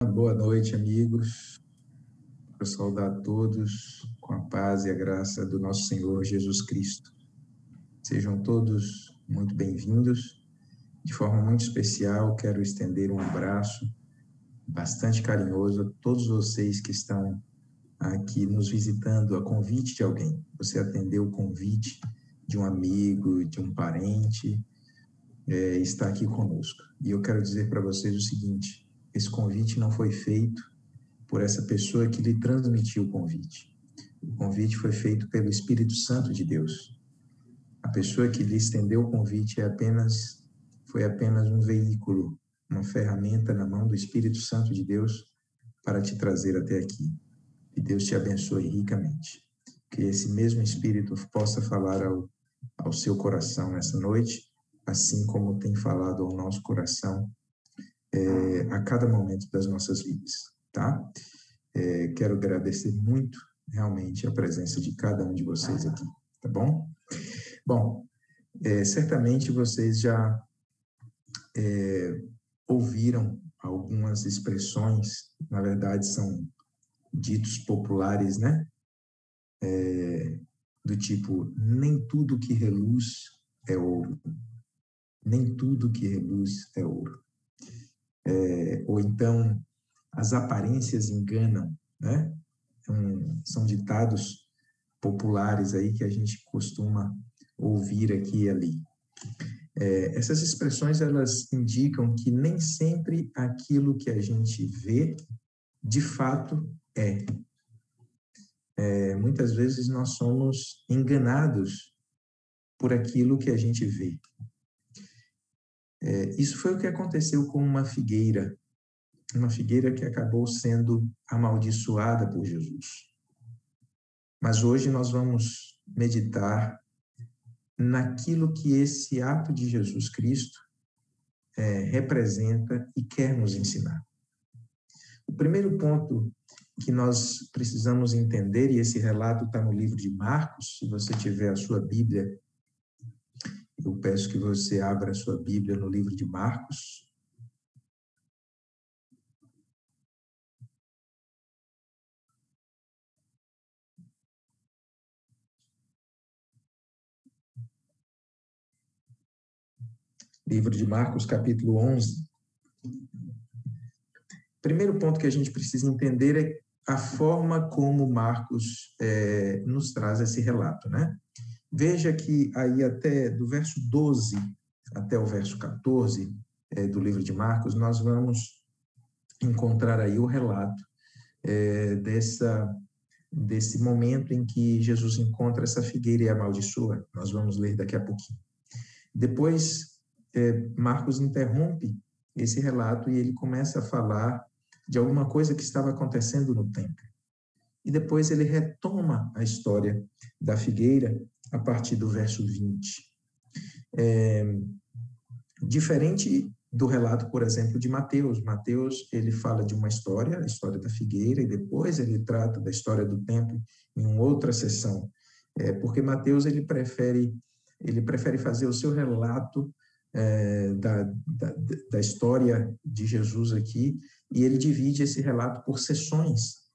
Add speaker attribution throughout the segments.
Speaker 1: Boa noite, amigos. Quero saudar a todos com a paz e a graça do nosso Senhor Jesus Cristo. Sejam todos muito bem-vindos. De forma muito especial, quero estender um abraço bastante carinhoso a todos vocês que estão aqui nos visitando a convite de alguém. Você atendeu o convite de um amigo, de um parente, está aqui conosco. E eu quero dizer para vocês o seguinte: esse convite não foi feito por essa pessoa que lhe transmitiu o convite. O convite foi feito pelo Espírito Santo de Deus. A pessoa que lhe estendeu o convite foi apenas um veículo, uma ferramenta na mão do Espírito Santo de Deus para te trazer até aqui. Que Deus te abençoe ricamente. Que esse mesmo Espírito possa falar ao seu coração nessa noite, assim como tem falado ao nosso coração a cada momento das nossas vidas, tá? Quero agradecer muito, realmente, a presença de cada um de vocês aqui, tá bom? Bom, certamente vocês já ouviram algumas expressões, na verdade são ditos populares, né? Do tipo, nem tudo que reluz é ouro, nem tudo que reluz é ouro. Ou então, as aparências enganam, né? São ditados populares aí que a gente costuma ouvir aqui e ali. Essas expressões, elas indicam que nem sempre aquilo que a gente vê, de fato, é. Muitas vezes nós somos enganados por aquilo que a gente vê. Isso foi o que aconteceu com uma figueira que acabou sendo amaldiçoada por Jesus. Mas hoje nós vamos meditar naquilo que esse ato de Jesus Cristo representa e quer nos ensinar. O primeiro ponto que nós precisamos entender, e esse relato está no livro de Marcos, se você tiver a sua Bíblia, eu peço que você abra a sua Bíblia no livro de Marcos. Livro de Marcos, capítulo 11. Primeiro ponto que a gente precisa entender é a forma como Marcos nos traz esse relato, né? Veja que aí até do verso 12 até o verso 14 do livro de Marcos, nós vamos encontrar aí o relato desse momento em que Jesus encontra essa figueira e amaldiçoa. Nós vamos ler daqui a pouquinho. Depois, Marcos interrompe esse relato e ele começa a falar de alguma coisa que estava acontecendo no templo. E depois ele retoma a história da figueira a partir do verso 20. Diferente do relato, por exemplo, de Mateus. Mateus, ele fala de uma história, a história da figueira, e depois ele trata da história do templo em uma outra sessão. Porque Mateus, ele prefere fazer o seu relato da história de Jesus aqui, e ele divide esse relato por sessões.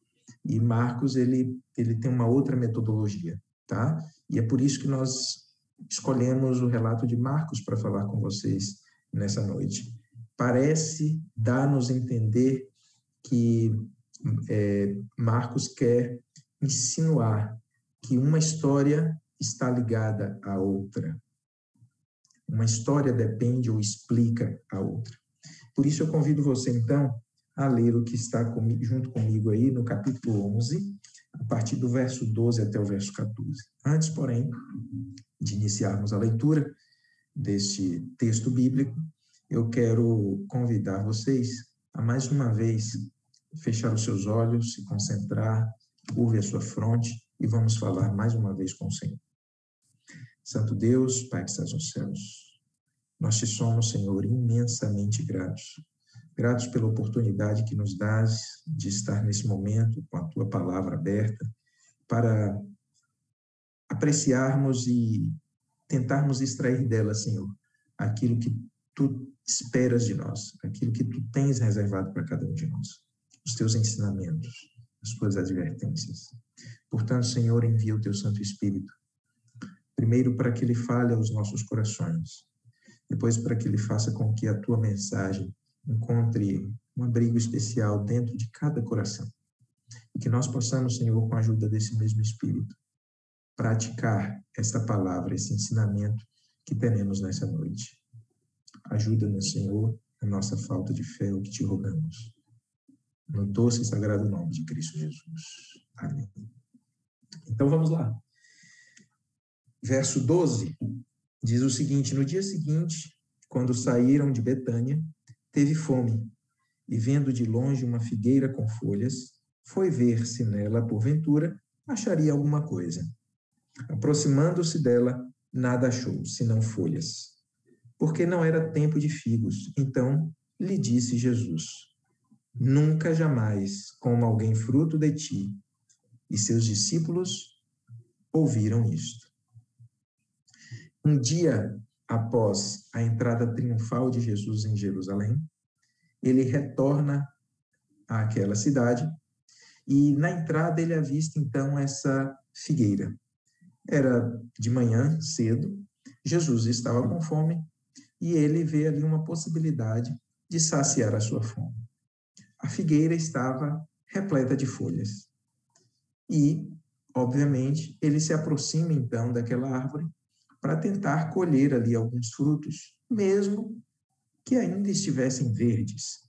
Speaker 1: E Marcos, ele tem uma outra metodologia, tá? E é por isso que nós escolhemos o relato de Marcos para falar com vocês nessa noite. Parece dar-nos a entender que Marcos quer insinuar que uma história está ligada à outra. Uma história depende ou explica a outra. Por isso eu convido você, então, a ler o que está junto comigo aí no capítulo 11, a partir do verso 12 até o verso 14. Antes, porém, de iniciarmos a leitura deste texto bíblico, eu quero convidar vocês a, mais uma vez, fechar os seus olhos, se concentrar, curve a sua fronte e vamos falar mais uma vez com o Senhor. Santo Deus, Pai que estás nos céus, nós te somos, Senhor, imensamente gratos. Gratos pela oportunidade que nos dás de estar nesse momento com a tua palavra aberta para apreciarmos e tentarmos extrair dela, Senhor, aquilo que tu esperas de nós, aquilo que tu tens reservado para cada um de nós. os teus ensinamentos, as tuas advertências. Portanto, Senhor, envia o teu Santo Espírito, primeiro para que ele fale aos nossos corações, depois para que ele faça com que a tua mensagem encontre um abrigo especial dentro de cada coração. E que nós possamos, Senhor, com a ajuda desse mesmo Espírito, praticar esta palavra, esse ensinamento que teremos nessa noite. Ajuda-nos, Senhor, na nossa falta de fé, o que te rogamos. No doce e sagrado nome de Cristo Jesus. Amém. Então vamos lá. Verso 12 diz o seguinte: no dia seguinte, quando saíram de Betânia, teve fome, e vendo de longe uma figueira com folhas, foi ver se nela, porventura, acharia alguma coisa. Aproximando-se dela, nada achou, senão folhas, porque não era tempo de figos. Então lhe disse Jesus: nunca jamais coma alguém fruto de ti. E seus discípulos ouviram isto. Um dia após a entrada triunfal de Jesus em Jerusalém, ele retorna àquela cidade e na entrada ele avista então essa figueira. Era de manhã, cedo, Jesus estava com fome e ele vê ali uma possibilidade de saciar a sua fome. A figueira estava repleta de folhas. E, obviamente, ele se aproxima então daquela árvore para tentar colher ali alguns frutos, mesmo que ainda estivessem verdes.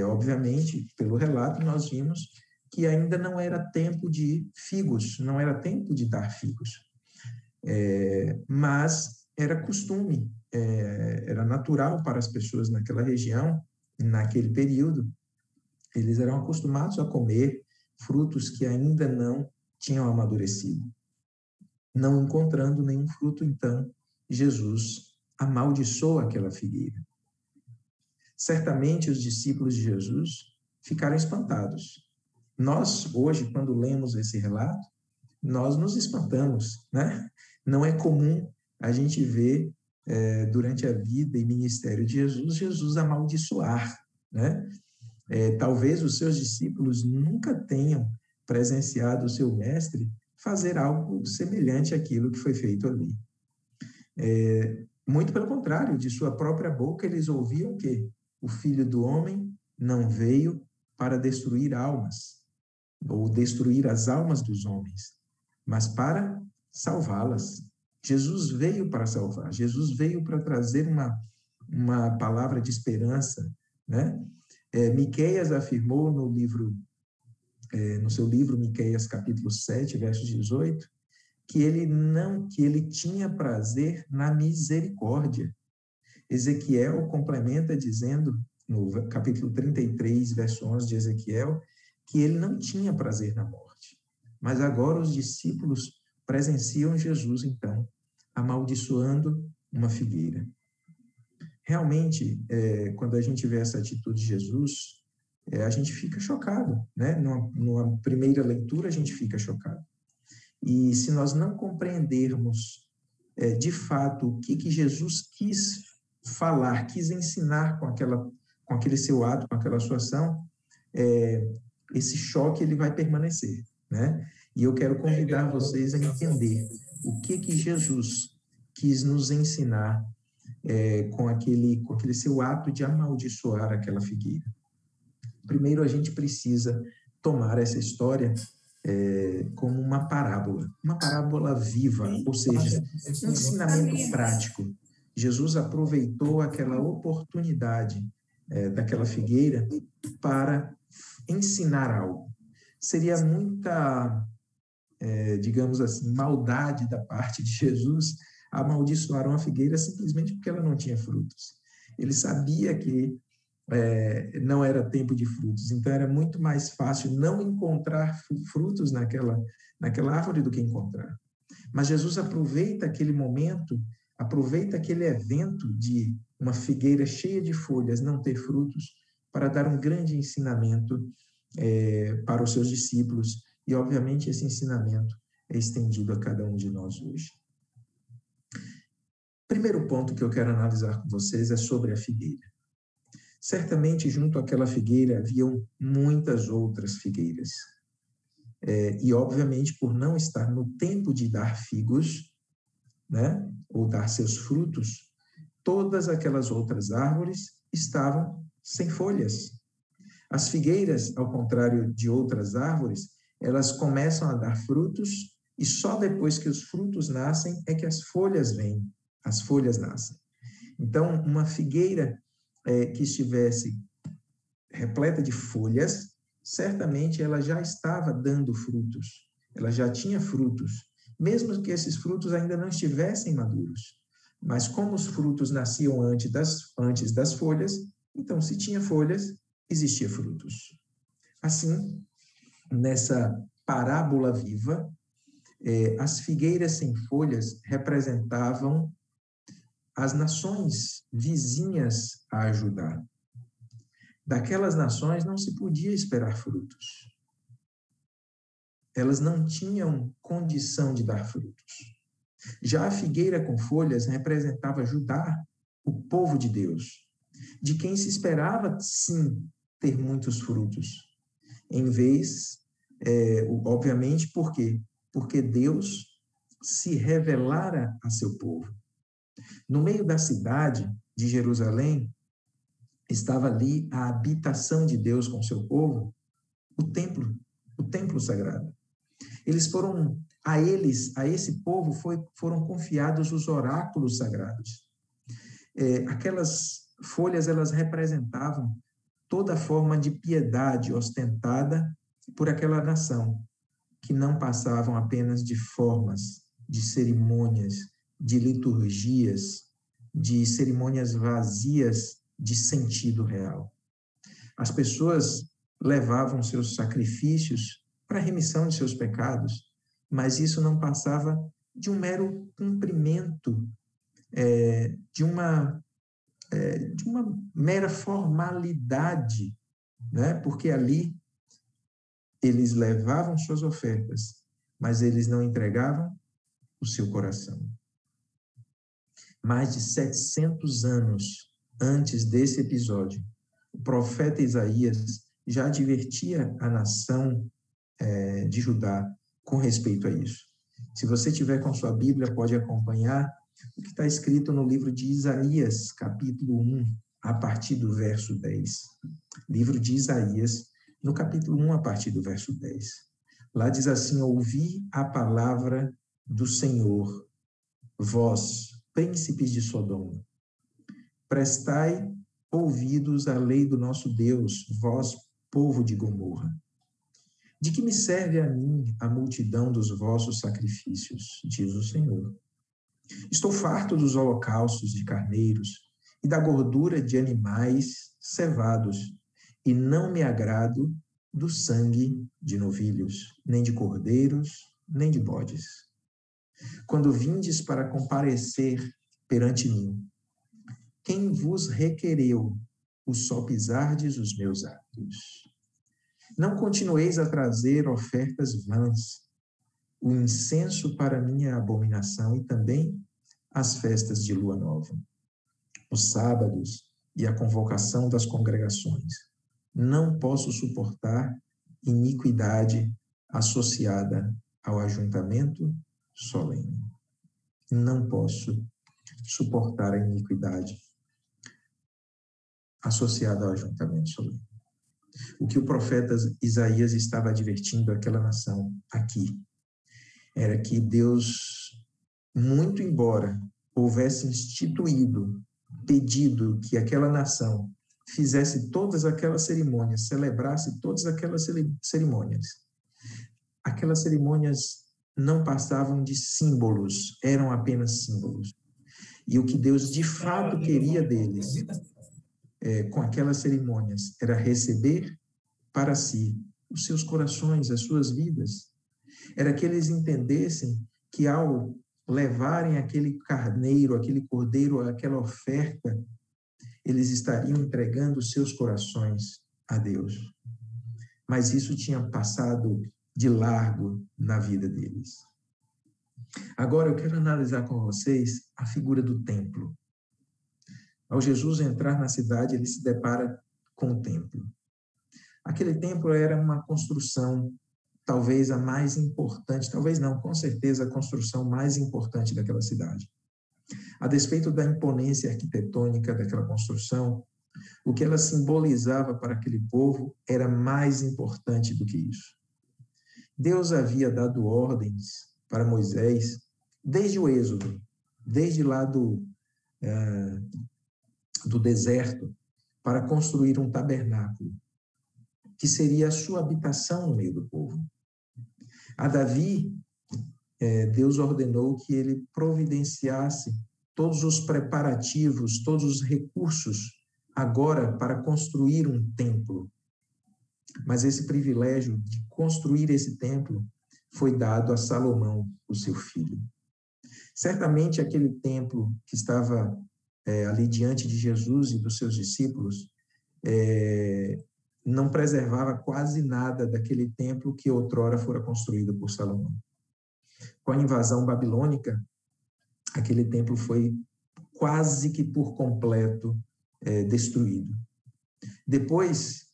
Speaker 1: Obviamente, pelo relato, nós vimos que ainda não era tempo de figos, não era tempo de dar figos. Mas era costume, era natural para as pessoas naquela região, naquele período, eles eram acostumados a comer frutos que ainda não tinham amadurecido. Não encontrando nenhum fruto, então, Jesus amaldiçoa aquela figueira. Certamente os discípulos de Jesus ficaram espantados. Nós, hoje, quando lemos esse relato, nós nos espantamos, né? Não é comum a gente ver, durante a vida e ministério de Jesus, Jesus amaldiçoar, né? Talvez os seus discípulos nunca tenham presenciado o seu mestre fazer algo semelhante àquilo que foi feito ali. Muito pelo contrário, de sua própria boca eles ouviam que o Filho do Homem não veio para destruir almas, ou destruir as almas dos homens, mas para salvá-las. Jesus veio para salvar, Jesus veio para trazer uma palavra de esperança, né? Miqueias afirmou no seu livro Miqueias capítulo 7, verso 18, que ele tinha prazer na misericórdia. Ezequiel complementa dizendo, no capítulo 33, verso 11 de Ezequiel, que ele não tinha prazer na morte. Mas agora os discípulos presenciam Jesus, então, amaldiçoando uma figueira. Realmente, quando a gente vê essa atitude de Jesus, a gente fica chocado, né? Numa primeira leitura, a gente fica chocado. E se nós não compreendermos, de fato, o que Jesus quis falar, quis ensinar com aquele seu ato, com aquela sua ação, esse choque ele vai permanecer, né? E eu quero convidar vocês a entender o que Jesus quis nos ensinar com aquele seu ato de amaldiçoar aquela figueira. Primeiro, a gente precisa tomar essa história como uma parábola viva, ou seja, um ensinamento prático. Jesus aproveitou aquela oportunidade daquela figueira para ensinar algo. Seria muita, digamos assim, maldade da parte de Jesus amaldiçoar uma figueira simplesmente porque ela não tinha frutos. Ele sabia que não era tempo de frutos, então era muito mais fácil não encontrar frutos naquela árvore do que encontrar. Mas Jesus aproveita aquele momento, aproveita aquele evento de uma figueira cheia de folhas não ter frutos para dar um grande ensinamento para os seus discípulos, e obviamente esse ensinamento é estendido a cada um de nós hoje. Primeiro ponto que eu quero analisar com vocês é sobre a figueira. Certamente, junto àquela figueira, haviam muitas outras figueiras. E, obviamente, por não estar no tempo de dar figos, né, ou dar seus frutos, todas aquelas outras árvores estavam sem folhas. As figueiras, ao contrário de outras árvores, elas começam a dar frutos e só depois que os frutos nascem é que as folhas vêm, as folhas nascem. Então, uma figueira que estivesse repleta de folhas, certamente ela já estava dando frutos, ela já tinha frutos, mesmo que esses frutos ainda não estivessem maduros. Mas como os frutos nasciam antes das folhas, então se tinha folhas, existia frutos. Assim, nessa parábola viva, as figueiras sem folhas representavam as nações vizinhas a ajudar. Daquelas nações não se podia esperar frutos. Elas não tinham condição de dar frutos. Já a figueira com folhas representava Judá, o povo de Deus, de quem se esperava, sim, ter muitos frutos. Em vez, obviamente, por quê? Porque Deus se revelara a seu povo. No meio da cidade de Jerusalém, estava ali a habitação de Deus com seu povo, o templo sagrado. A esse povo foram confiados os oráculos sagrados. Aquelas folhas, elas representavam toda forma de piedade ostentada por aquela nação, que não passavam apenas de formas, de cerimônias, de liturgias, de cerimônias vazias de sentido real. As pessoas levavam seus sacrifícios para a remissão de seus pecados, mas isso não passava de um mero cumprimento, de uma mera formalidade, né? Porque ali eles levavam suas ofertas, mas eles não entregavam o seu coração. Mais de 700 anos antes desse episódio, o profeta Isaías já advertia a nação de Judá com respeito a isso. Se você tiver com sua Bíblia, pode acompanhar o que está escrito no livro de Isaías, capítulo 1, a partir do verso 10. Livro de Isaías, no capítulo 1, a partir do verso 10. Lá diz assim: ouvi a palavra do Senhor, vós, príncipes de Sodoma. Prestai ouvidos à lei do nosso Deus, vós, povo de Gomorra. De que me serve a mim a multidão dos vossos sacrifícios, diz o Senhor. Estou farto dos holocaustos de carneiros e da gordura de animais cevados, e não me agrado do sangue de novilhos, nem de cordeiros, nem de bodes. Quando vindes para comparecer perante mim, quem vos requereu o só pisardes os meus atos? Não continueis a trazer ofertas vãs, o incenso para minha abominação e também as festas de lua nova, os sábados e a convocação das congregações. Não posso suportar iniquidade associada ao ajuntamento solene. Não posso suportar a iniquidade associada ao ajuntamento solene. O que o profeta Isaías estava advertindo àquela nação aqui era que Deus, muito embora houvesse instituído, pedido que aquela nação fizesse todas aquelas cerimônias, celebrasse todas aquelas cerimônias, aquelas cerimônias não passavam de símbolos, eram apenas símbolos. E o que Deus de fato queria deles, com aquelas cerimônias, era receber para si os seus corações, as suas vidas. Era que eles entendessem que ao levarem aquele carneiro, aquele cordeiro, aquela oferta, eles estariam entregando os seus corações a Deus. Mas isso tinha passado de largo na vida deles. Agora eu quero analisar com vocês a figura do templo. Ao Jesus entrar na cidade, ele se depara com o templo. Aquele templo era uma construção, talvez a mais importante, talvez não, com certeza a construção mais importante daquela cidade. A despeito da imponência arquitetônica daquela construção, o que ela simbolizava para aquele povo era mais importante do que isso. Deus havia dado ordens para Moisés desde o Êxodo, desde lá do deserto, para construir um tabernáculo, que seria a sua habitação no meio do povo. A Davi, Deus ordenou que ele providenciasse todos os preparativos, todos os recursos, agora para construir um templo. Mas esse privilégio de construir esse templo foi dado a Salomão, o seu filho. Certamente aquele templo que estava ali diante de Jesus e dos seus discípulos, não preservava quase nada daquele templo que outrora fora construído por Salomão. Com a invasão babilônica, aquele templo foi quase que por completo destruído. Depois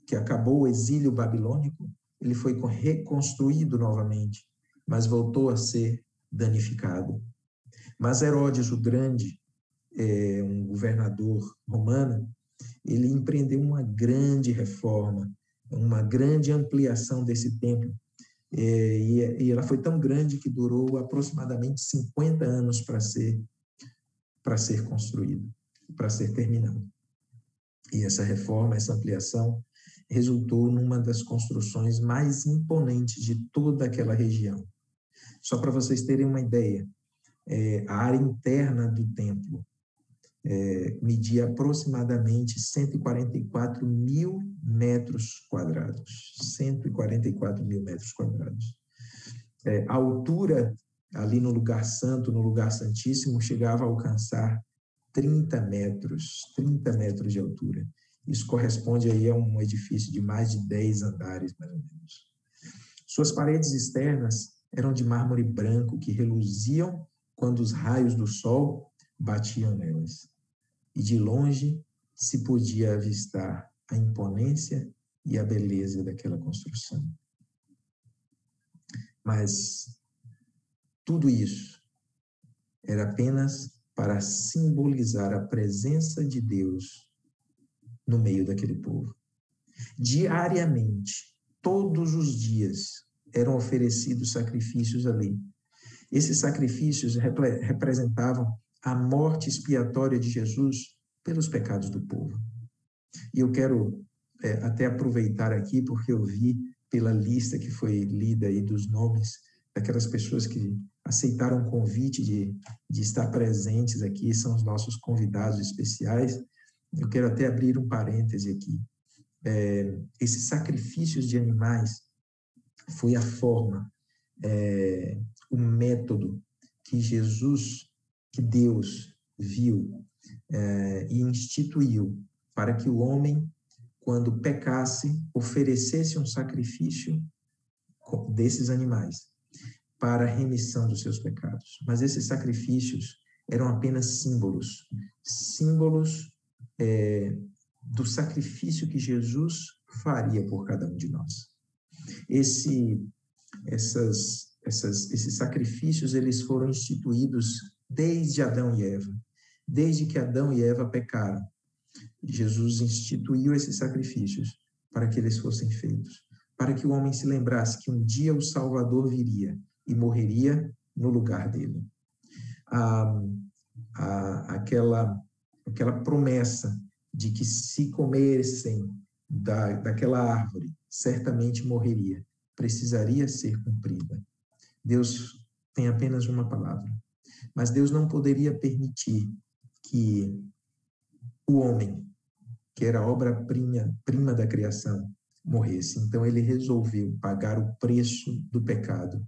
Speaker 1: que acabou o exílio babilônico, ele foi reconstruído novamente, mas voltou a ser danificado. Mas Herodes o Grande, um governador romano, ele empreendeu uma grande reforma, uma grande ampliação desse templo, e ela foi tão grande que durou aproximadamente 50 anos para ser construído, para ser terminado. E essa reforma, essa ampliação, resultou numa das construções mais imponentes de toda aquela região. Só para vocês terem uma ideia, a área interna do templo media aproximadamente 144 mil metros quadrados. 144 mil metros quadrados. A altura, ali no lugar santo, no lugar santíssimo, chegava a alcançar 30 metros de altura. Isso corresponde aí a um edifício de mais de 10 andares, mais ou menos. Suas paredes externas eram de mármore branco que reluziam quando os raios do sol batiam nelas. E de longe se podia avistar a imponência e a beleza daquela construção. Mas tudo isso era apenas para simbolizar a presença de Deus no meio daquele povo. Diariamente, todos os dias, eram oferecidos sacrifícios ali. Esses sacrifícios representavam a morte expiatória de Jesus pelos pecados do povo. E eu quero até aproveitar aqui, porque eu vi pela lista que foi lida aí dos nomes daquelas pessoas que aceitaram o convite de estar presentes aqui, são os nossos convidados especiais. Eu quero até abrir um parêntese aqui. Esses sacrifícios de animais foi a forma, o método que Deus viu e instituiu para que o homem, quando pecasse, oferecesse um sacrifício desses animais para a remissão dos seus pecados. Mas esses sacrifícios eram apenas símbolos do sacrifício que Jesus faria por cada um de nós. Esses sacrifícios, eles foram instituídos desde Adão e Eva. Desde que Adão e Eva pecaram, Jesus instituiu esses sacrifícios para que eles fossem feitos, para que o homem se lembrasse que um dia o Salvador viria e morreria no lugar dele. Aquela promessa de que se comessem daquela árvore, certamente morreria, precisaria ser cumprida. Deus tem apenas uma palavra, mas Deus não poderia permitir que o homem, que era a obra-prima da criação, morresse. Então ele resolveu pagar o preço do pecado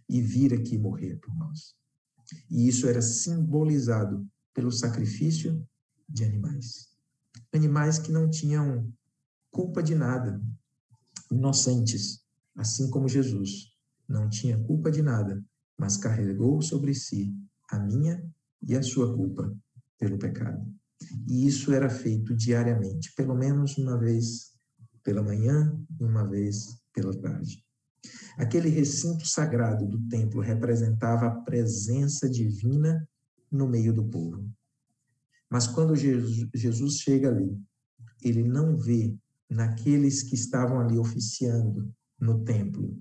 Speaker 1: e vir aqui morrer por nós. E isso era simbolizado pelo sacrifício de animais. Animais que não tinham culpa de nada, inocentes, assim como Jesus não tinha culpa de nada, mas carregou sobre si a minha e a sua culpa pelo pecado. E isso era feito diariamente, pelo menos uma vez pela manhã e uma vez pela tarde. Aquele recinto sagrado do templo representava a presença divina no meio do povo. Mas quando Jesus chega ali, ele não vê naqueles que estavam ali oficiando no templo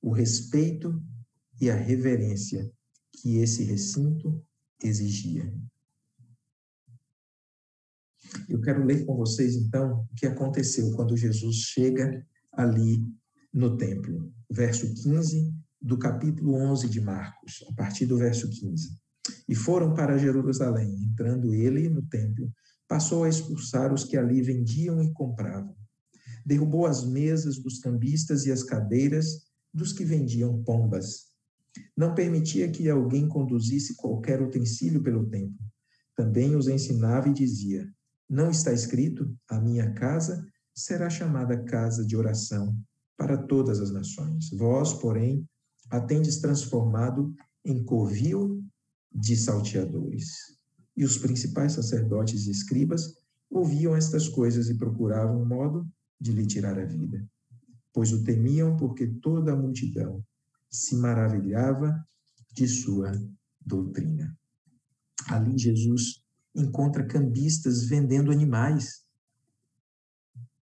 Speaker 1: o respeito e a reverência que esse recinto exigia. Eu quero ler com vocês, então, o que aconteceu quando Jesus chega ali no templo. Verso 15 do capítulo 11 de Marcos, a partir do verso 15. E foram para Jerusalém, entrando ele no templo, passou a expulsar os que ali vendiam e compravam. Derrubou as mesas dos cambistas e as cadeiras dos que vendiam pombas. Não permitia que alguém conduzisse qualquer utensílio pelo templo. Também os ensinava e dizia: não está escrito, a minha casa será chamada casa de oração para todas as nações. Vós, porém, a tendes transformado em covil de salteadores. E os principais sacerdotes e escribas ouviam estas coisas e procuravam um modo de lhe tirar a vida, pois o temiam, porque toda a multidão se maravilhava de sua doutrina. Ali Jesus encontra cambistas vendendo animais.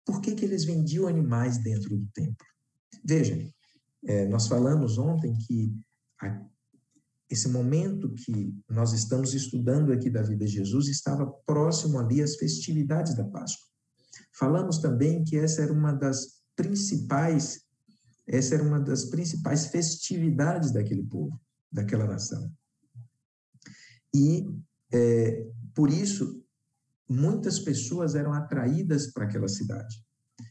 Speaker 1: Por que eles vendiam animais dentro do templo? Vejam, nós falamos ontem que esse momento que nós estamos estudando aqui da vida de Jesus estava próximo ali às festividades da Páscoa. Falamos também que essa era uma das principais festividades daquele povo, daquela nação. E, por isso, muitas pessoas eram atraídas para aquela cidade.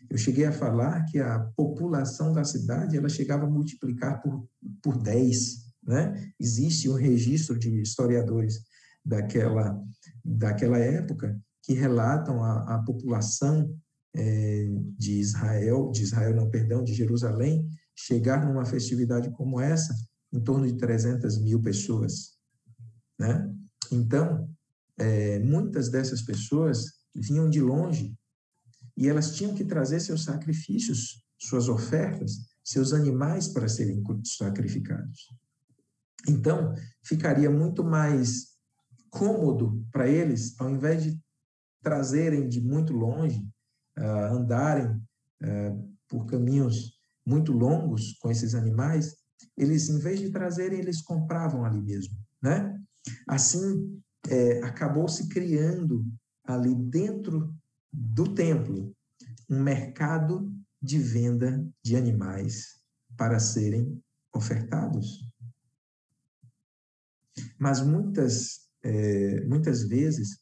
Speaker 1: Eu cheguei a falar que a população da cidade ela chegava a multiplicar por 10, né? Existe um registro de historiadores daquela época que relatam a população de Jerusalém, chegar numa festividade como essa em torno de 300 mil pessoas, né? Então, muitas dessas pessoas vinham de longe e elas tinham que trazer seus sacrifícios, suas ofertas, seus animais para serem sacrificados. Então, ficaria muito mais cômodo para eles, ao invés de trazerem de muito longe, andarem por caminhos muito longos com esses animais, eles, em vez de trazerem, eles compravam ali mesmo, né? Assim, acabou se criando ali dentro do templo um mercado de venda de animais para serem ofertados. Mas muitas vezes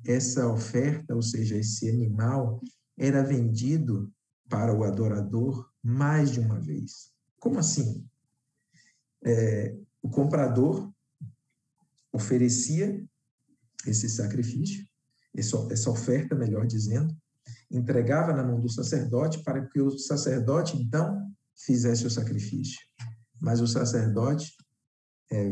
Speaker 1: essa oferta, ou seja, esse animal, era vendido para o adorador mais de uma vez. Como assim? O comprador oferecia esse sacrifício, essa oferta, melhor dizendo, entregava na mão do sacerdote para que o sacerdote, então, fizesse o sacrifício. Mas o sacerdote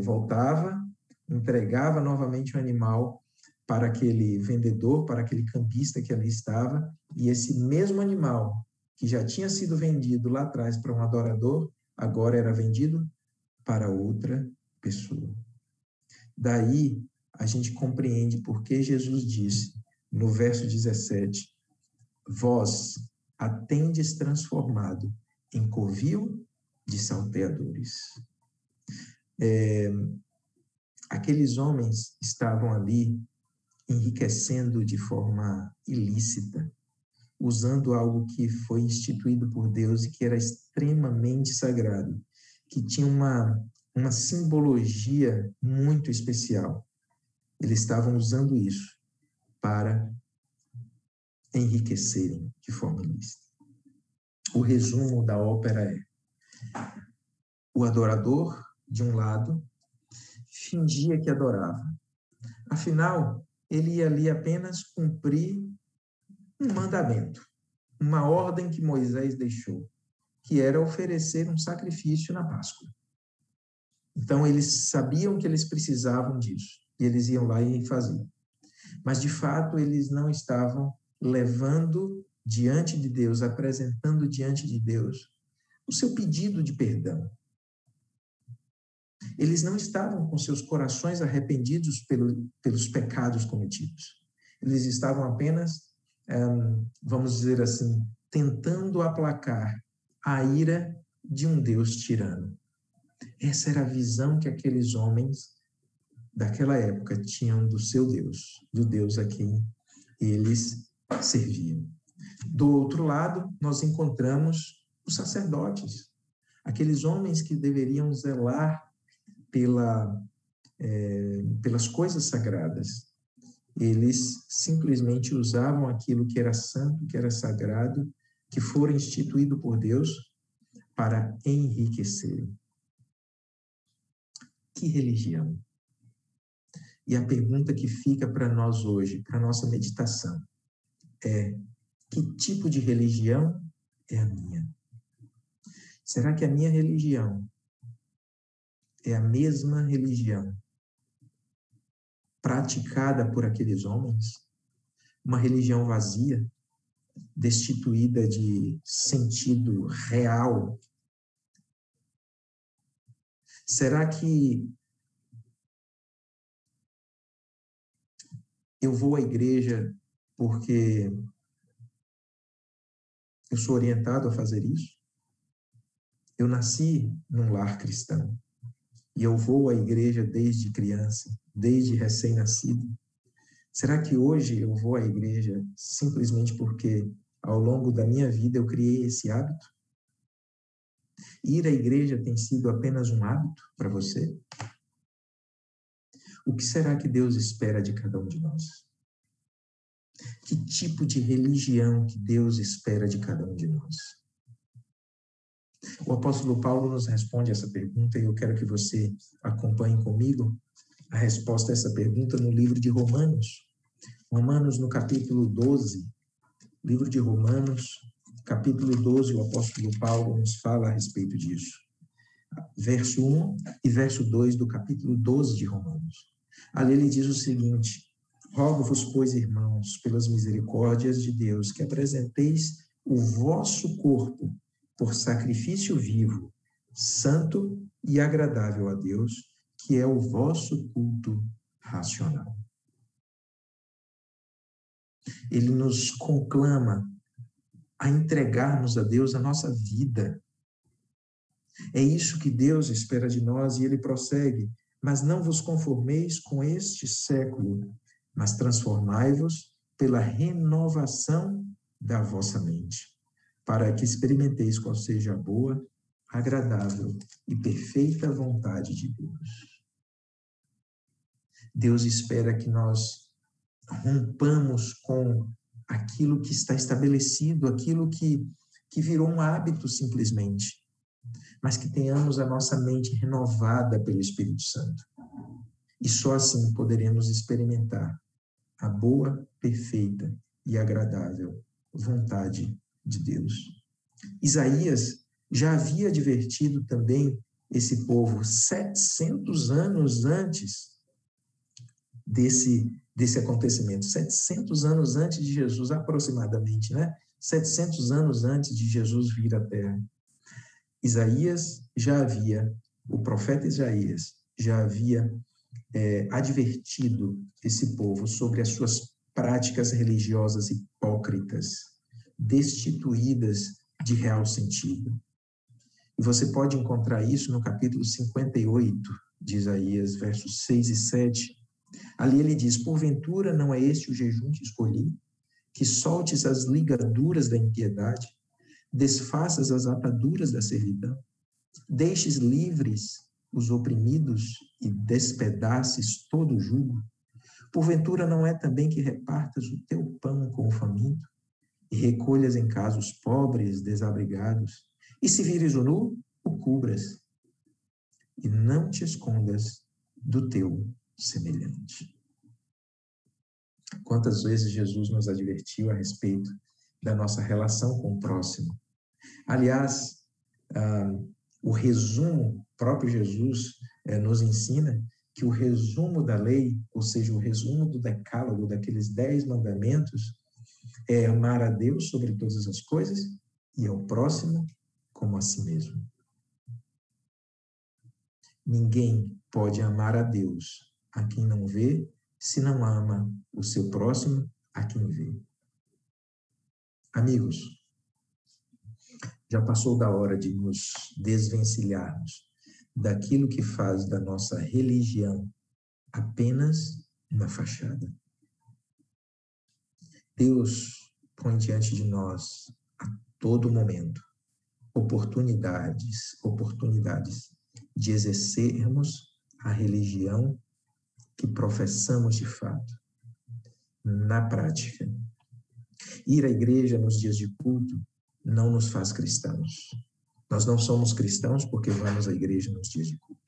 Speaker 1: voltava, entregava novamente o animal para aquele vendedor, para aquele campista que ali estava, e esse mesmo animal, que já tinha sido vendido lá atrás para um adorador, agora era vendido para outra pessoa. Daí, a gente compreende por que Jesus disse, no verso 17, vós a tendes transformado em covil de salteadores. Aqueles homens estavam ali enriquecendo de forma ilícita, usando algo que foi instituído por Deus e que era extremamente sagrado, que tinha uma simbologia muito especial. Eles estavam usando isso para enriquecerem de forma ilícita. O resumo da ópera é: o adorador, de um lado, fingia que adorava. Afinal, ele ia ali apenas cumprir um mandamento, uma ordem que Moisés deixou, que era oferecer um sacrifício na Páscoa. Então, eles sabiam que eles precisavam disso, e eles iam lá e faziam. Mas, de fato, eles não estavam levando diante de Deus, apresentando diante de Deus o seu pedido de perdão. Eles não estavam com seus corações arrependidos pelos pecados cometidos. Eles estavam apenas, vamos dizer assim, tentando aplacar a ira de um Deus tirano. Essa era a visão que aqueles homens daquela época tinham do seu Deus, do Deus a quem eles serviam. Do outro lado, nós encontramos os sacerdotes, aqueles homens que deveriam zelar pelas coisas sagradas. Eles simplesmente usavam aquilo que era santo, que era sagrado, que fora instituído por Deus para enriquecer. Que religião? E a pergunta que fica para nós hoje, para a nossa meditação, é: que tipo de religião é a minha? Será que a minha religião é a mesma religião praticada por aqueles homens? Uma religião vazia, destituída de sentido real? Será que eu vou à igreja porque eu sou orientado a fazer isso? Eu nasci num lar cristão e eu vou à igreja desde criança, desde recém-nascido. Será que hoje eu vou à igreja simplesmente porque ao longo da minha vida eu criei esse hábito? Ir à igreja tem sido apenas um hábito para você? O que será que Deus espera de cada um de nós? Que tipo de religião que Deus espera de cada um de nós? O apóstolo Paulo nos responde essa pergunta e eu quero que você acompanhe comigo a resposta a essa pergunta no livro de Romanos. Romanos, no capítulo 12. Livro de Romanos, capítulo 12, o apóstolo Paulo nos fala a respeito disso. Verso 1 e verso 2 do capítulo 12 de Romanos. Ali ele diz o seguinte: rogo-vos, pois, irmãos, pelas misericórdias de Deus, que apresenteis o vosso corpo por sacrifício vivo, santo e agradável a Deus, que é o vosso culto racional. Ele nos conclama a entregarmos a Deus a nossa vida. É isso que Deus espera de nós, e ele prossegue: mas não vos conformeis com este século, mas transformai-vos pela renovação da vossa mente, para que experimenteis qual seja a boa, agradável e perfeita vontade de Deus. Deus espera que nós rompamos com aquilo que está estabelecido, aquilo que virou um hábito simplesmente, mas que tenhamos a nossa mente renovada pelo Espírito Santo. E só assim poderemos experimentar a boa, perfeita e agradável vontade de Deus. Isaías já havia advertido também esse povo 700 anos antes desse acontecimento, 700 anos antes de Jesus, aproximadamente, né? 700 anos antes de Jesus vir à Terra. O profeta Isaías já havia advertido esse povo sobre as suas práticas religiosas hipócritas, destituídas de real sentido. E você pode encontrar isso no capítulo 58 de Isaías, versos 6 e 7. Ali ele diz: porventura não é este o jejum que escolhi, que soltes as ligaduras da impiedade, desfaças as ataduras da servidão, deixes livres os oprimidos e despedaces todo o jugo? Porventura não é também que repartas o teu pão com o faminto e recolhas em casa os pobres desabrigados, e se vires o nu, o cubras, e não te escondas do teu semelhante? Quantas vezes Jesus nos advertiu a respeito da nossa relação com o próximo? Aliás, o resumo, próprio Jesus nos ensina que o resumo da lei, ou seja, o resumo do decálogo, daqueles 10 mandamentos, é amar a Deus sobre todas as coisas e ao próximo como a si mesmo. Ninguém pode amar a Deus a quem não vê, se não ama o seu próximo a quem vê. Amigos, já passou da hora de nos desvencilharmos daquilo que faz da nossa religião apenas uma fachada. Deus põe diante de nós a todo momento oportunidades de exercermos a religião que professamos de fato, na prática. Ir à igreja nos dias de culto não nos faz cristãos. Nós não somos cristãos porque vamos à igreja nos dias de culto.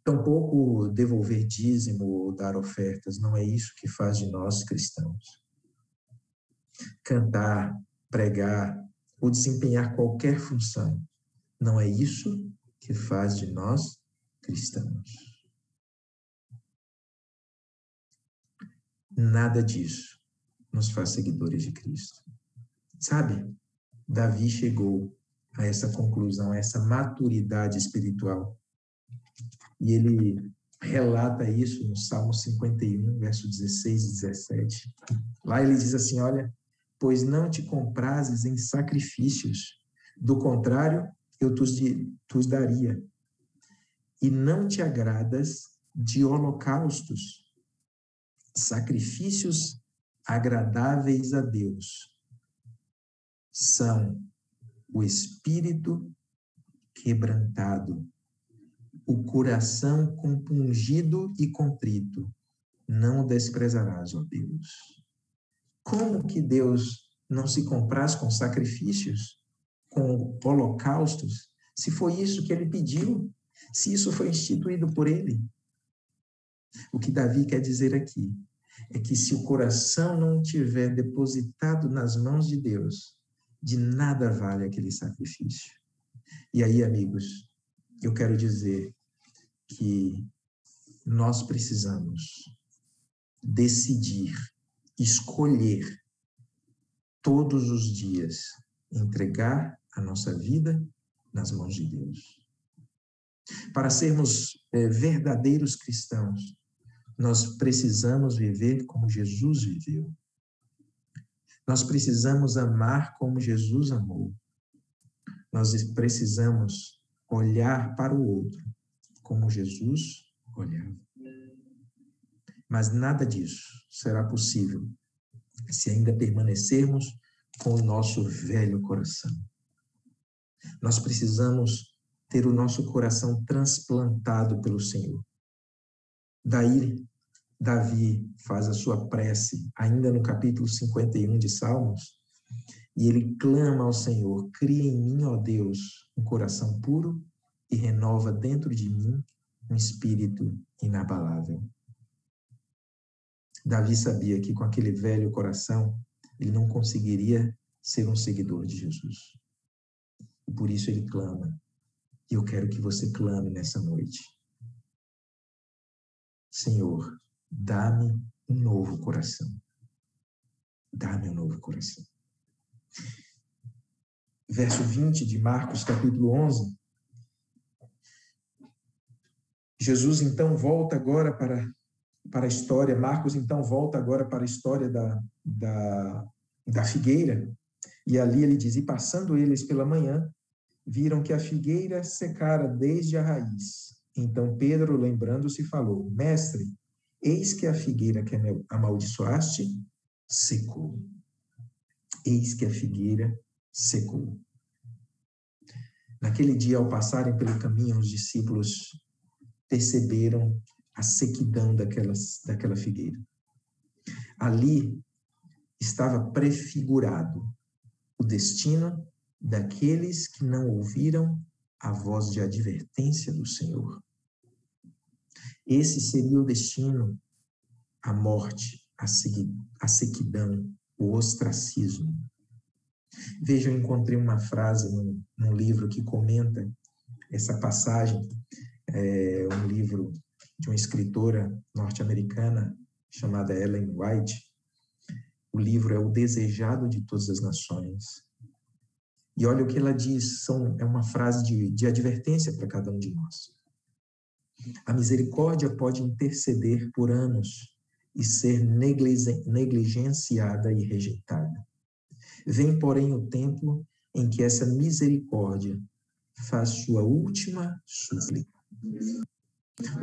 Speaker 1: Tampouco devolver dízimo ou dar ofertas, não é isso que faz de nós cristãos. Cantar, pregar ou desempenhar qualquer função, não é isso que faz de nós cristãos. Nada disso nos faz seguidores de Cristo. Sabe, Davi chegou a essa conclusão, a essa maturidade espiritual. E ele relata isso no Salmo 51, verso 16 e 17. Lá ele diz assim, olha, pois não te comprases em sacrifícios, do contrário, eu tus daria. E não te agradas de holocaustos, sacrifícios agradáveis a Deus. São o espírito quebrantado, o coração compungido e contrito, não o desprezarás, ó Deus. Como que Deus não se compraz com sacrifícios, com holocaustos, se foi isso que ele pediu, se isso foi instituído por ele? O que Davi quer dizer aqui é que se o coração não tiver depositado nas mãos de Deus, de nada vale aquele sacrifício. E aí, amigos, eu quero dizer que nós precisamos decidir, escolher todos os dias entregar a nossa vida nas mãos de Deus. Para sermos verdadeiros cristãos, nós precisamos viver como Jesus viveu. Nós precisamos amar como Jesus amou. Nós precisamos olhar para o outro como Jesus olhava. Mas nada disso será possível se ainda permanecermos com o nosso velho coração. Nós precisamos ter o nosso coração transplantado pelo Senhor. Daí, Davi faz a sua prece, ainda no capítulo 51 de Salmos, e ele clama ao Senhor, cria em mim, ó Deus, um coração puro e renova dentro de mim um espírito inabalável. Davi sabia que com aquele velho coração, ele não conseguiria ser um seguidor de Jesus. E por isso ele clama. E eu quero que você clame nessa noite. Senhor, dá-me um novo coração. Dá-me um novo coração. Verso 20 de Marcos, capítulo 11. Jesus, então, volta agora para a história. Marcos, então, volta agora para a história da figueira. E ali ele diz, e passando eles pela manhã, viram que a figueira secara desde a raiz. Então Pedro, lembrando-se, falou, mestre, eis que a figueira que amaldiçoaste secou. Eis que a figueira secou. Naquele dia, ao passarem pelo caminho, os discípulos perceberam a sequidão daquela figueira. Ali estava prefigurado o destino daqueles que não ouviram a voz de advertência do Senhor. Esse seria o destino, a morte, a sequidão, o ostracismo. Veja, eu encontrei uma frase num livro que comenta essa passagem, um livro de uma escritora norte-americana chamada Ellen White. O livro é O Desejado de Todas as Nações. E olha o que ela diz, é uma frase de advertência para cada um de nós. A misericórdia pode interceder por anos e ser negligenciada e rejeitada. Vem, porém, o tempo em que essa misericórdia faz sua última súplica.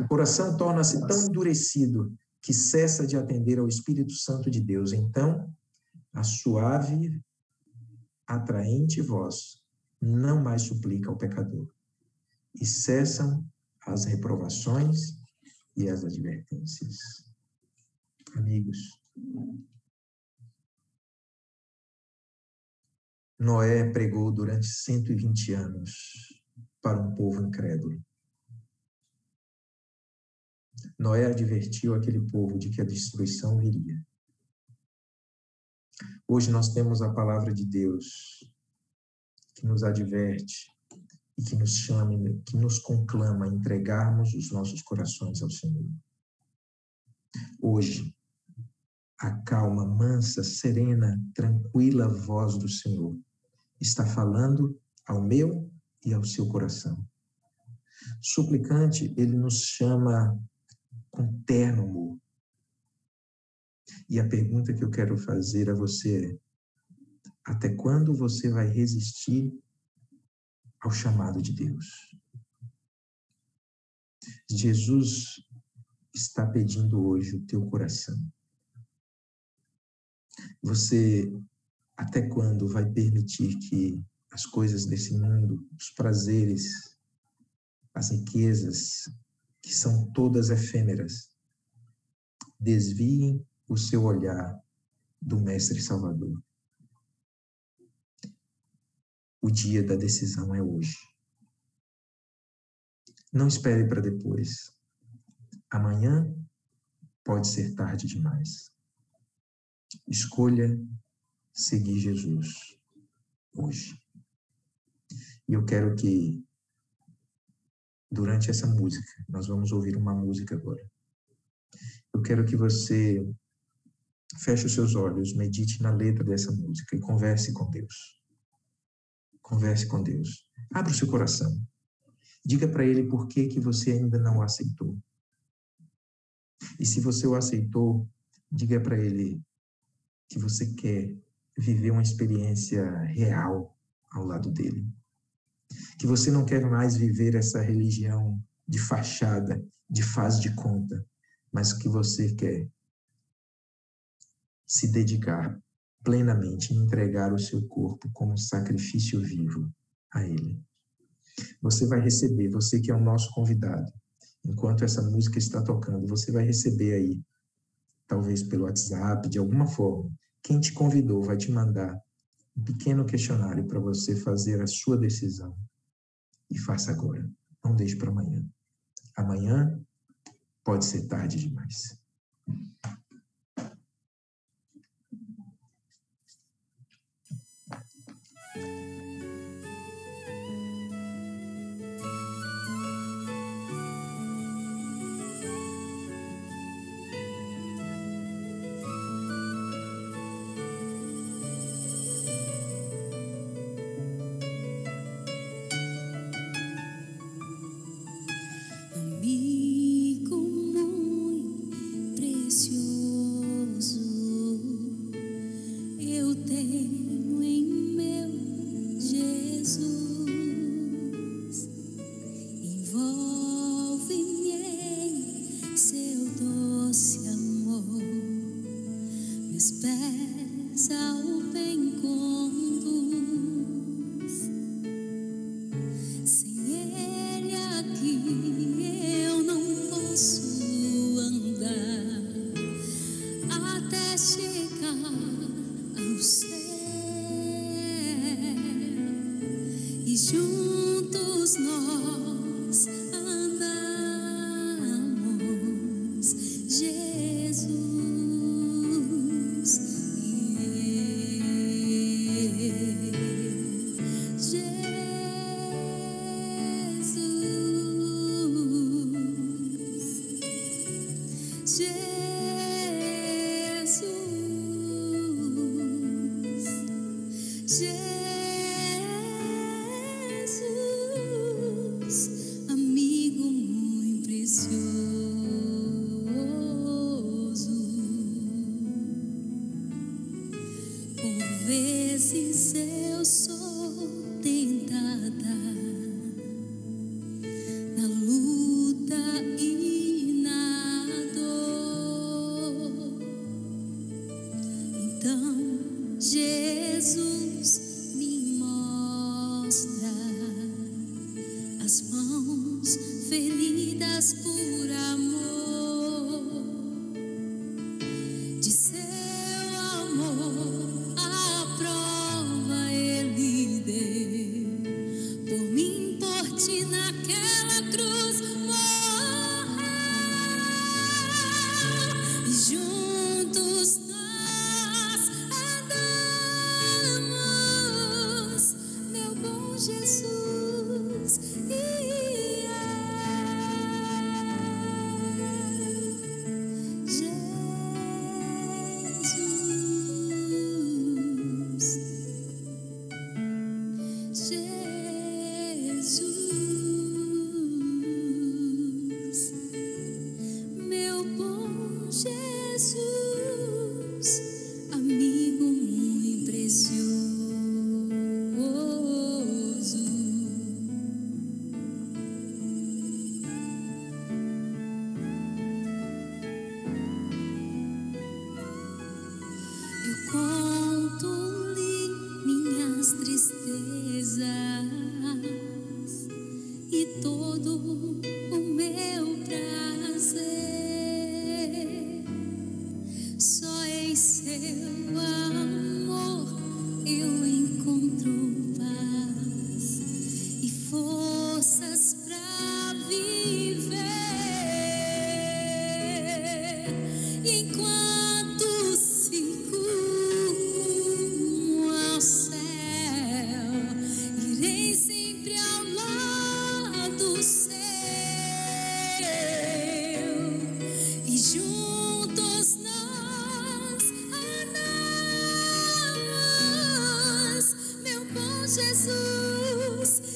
Speaker 1: O coração torna-se tão endurecido que cessa de atender ao Espírito Santo de Deus. Então, a suave, atraente voz não mais suplica ao pecador. E cessam as reprovações e as advertências. Amigos, Noé pregou durante 120 anos para um povo incrédulo. Noé advertiu aquele povo de que a destruição viria. Hoje nós temos a palavra de Deus que nos adverte e que nos chama, que nos conclama a entregarmos os nossos corações ao Senhor. Hoje, a calma, mansa, serena, tranquila voz do Senhor está falando ao meu e ao seu coração. Suplicante, ele nos chama com terno amor. E a pergunta que eu quero fazer a você é: até quando você vai resistir ao chamado de Deus? Jesus está pedindo hoje o teu coração. Você, até quando vai permitir que as coisas desse mundo, os prazeres, as riquezas, que são todas efêmeras, desviem o seu olhar do Mestre Salvador? O dia da decisão é hoje. Não espere para depois. Amanhã pode ser tarde demais. Escolha seguir Jesus hoje. E eu quero que, durante essa música, nós vamos ouvir uma música agora. Eu quero que você feche os seus olhos, medite na letra dessa música e converse com Deus. Converse com Deus. Abra o seu coração. Diga para Ele por que você ainda não o aceitou. E se você o aceitou, diga para Ele que você quer viver uma experiência real ao lado dele. Que você não quer mais viver essa religião de fachada, de faz de conta, mas que você quer se dedicar plenamente e entregar o seu corpo como sacrifício vivo a Ele. Você vai receber, você que é o nosso convidado, enquanto essa música está tocando, você vai receber aí, talvez pelo WhatsApp, de alguma forma, quem te convidou vai te mandar um pequeno questionário para você fazer a sua decisão. E faça agora, não deixe para amanhã. Amanhã pode ser tarde demais.
Speaker 2: feridas por amor, de seu amor a prova ele deu, por mim, por ti naquela cruz morreu, e juntos nós andamos, meu bom Jesus e meu bom Jesus, amigo muito precioso. Eu conto-lhe minhas tristezas e todo o meu prazer. Só em seu amor eu encontro paz e forças pra viver. Enquanto sigo rumo ao céu, irei sempre ao lado seu, e juntos nós andamos, meu bom Jesus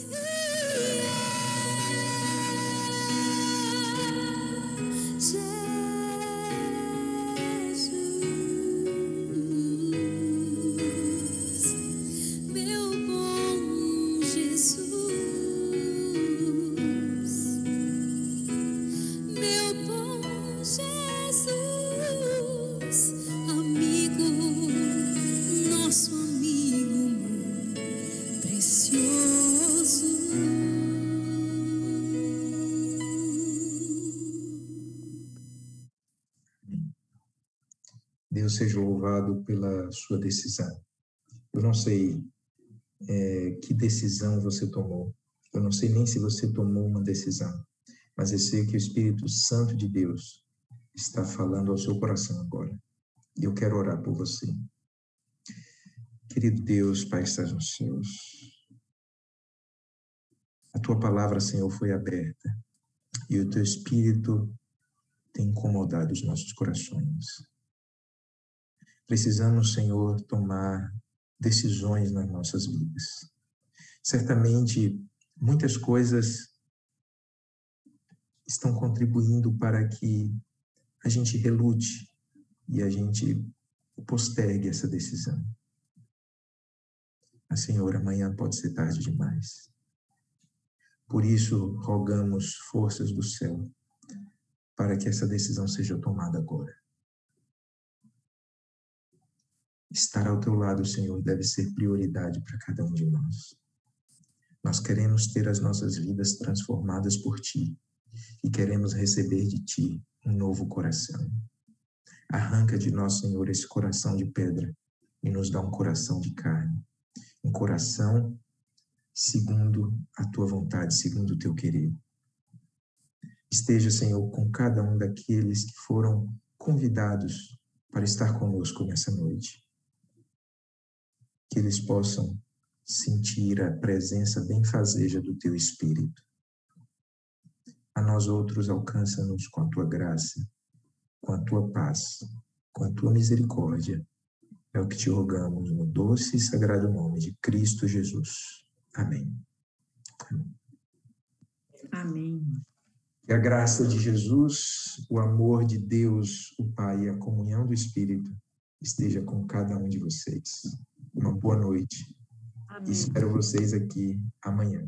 Speaker 2: meu bom Jesus, meu bom Jesus, amigo, nosso amigo muito precioso.
Speaker 1: Deus seja louvado pela sua decisão. Eu não sei que decisão você tomou. Eu não sei nem se você tomou uma decisão, mas eu sei que o Espírito Santo de Deus está falando ao seu coração agora. E eu quero orar por você. Querido Deus, Pai que estás nos céus, a tua palavra, Senhor, foi aberta e o teu Espírito tem incomodado os nossos corações. Precisamos, Senhor, tomar decisões nas nossas vidas. Certamente, muitas coisas estão contribuindo para que a gente relute e a gente postergue essa decisão. Mas, Senhor, amanhã pode ser tarde demais. Por isso, rogamos forças do céu para que essa decisão seja tomada agora. Estar ao teu lado, Senhor, deve ser prioridade para cada um de nós. Nós queremos ter as nossas vidas transformadas por Ti e queremos receber de Ti um novo coração. Arranca de nós, Senhor, esse coração de pedra e nos dá um coração de carne, um coração segundo a Tua vontade, segundo o Teu querer. Esteja, Senhor, com cada um daqueles que foram convidados para estar conosco nessa noite. Que eles possam sentir a presença benfazeja do Teu Espírito. A nós outros, alcança-nos com a Tua graça, com a Tua paz, com a Tua misericórdia. É o que te rogamos no doce e sagrado nome de Cristo Jesus. Amém.
Speaker 3: Amém.
Speaker 1: Que a graça de Jesus, o amor de Deus, o Pai e a comunhão do Espírito esteja com cada um de vocês. Uma boa noite.
Speaker 3: Amém.
Speaker 1: Espero vocês aqui amanhã.